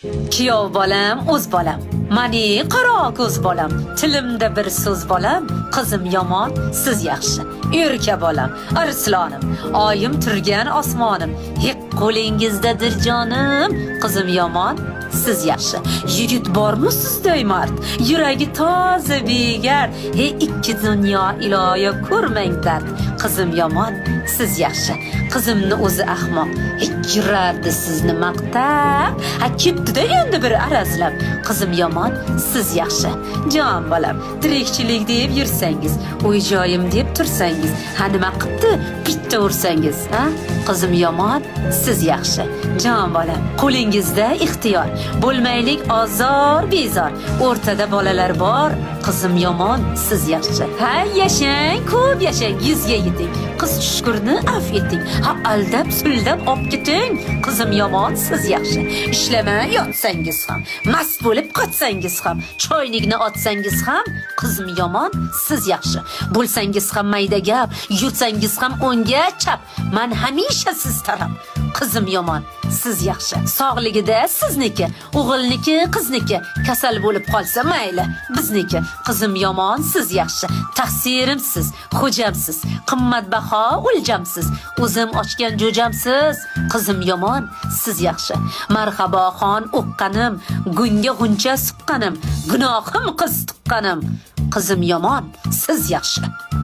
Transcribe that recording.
Kuyov bolam, o'z bolam. Mani qaro ko'z bolam. Tilimda bir so'z bolam. Qizim yomon, siz yaxshi. Erka bolam, arslonim. Oyim turgan osmonim. Hech qo'lingizdadir jonim. Qizim yomon, siz yaxshi. Yigit bormi sizday mard? Yuragi toza begard. Ikki dunyo iloyo ko'rmang dard. Qizim yomon, siz yaxshi. Qizimni o'zi ahmoq. Yurardi sizni maqtab. Ketdi-da endi bir arazlab. Qizim yomon, siz yaxshi. Jon bolam, tirikchilik deb yursangiz, uy-joyim deb tursangiz, nima qipti bitta ursangiz, ha? Qizim yomon, siz yaxshi. Jon bolam, qo'lingizda ixtiyor. Bo'lmaylik ozor, bezor. O'rtada bolalar bor. Qizim yomon, siz yaxshi. Ha, yashang, ko'p yashang, 100 ga yeting. Qiz tushkurni af eting. Ha, aldab, suldab olib keting. Qizim yomon, siz yaxshi. Ishlamay yotsangiz ham, mast bo'lib qotsangiz ham, choynikni otsangiz ham, qizim yomon, siz yaxshi. Bo'lsangiz ham mayda gap, yursangiz ham o'ngga chap. Men hamisha siz taraf. Qizim yomon, siz yaxshi. Sog'ligida sizniki, o'g'ilniki, qizniki. Kasal bo'lib qolsa mayli, bizniki. Qizim yomon, siz yaxshi. Taqsirimsiz, xo'jamsiz, qimmatbaho o'ljamsiz. O'zim ochgan jo'jamsiz. Qizim yomon, siz yaxshi. Marhabo xon o'qqanim, gunga g'uncha suqqanim, gunohim qiz tuqqanim. Qizim yomon, siz yaxshi.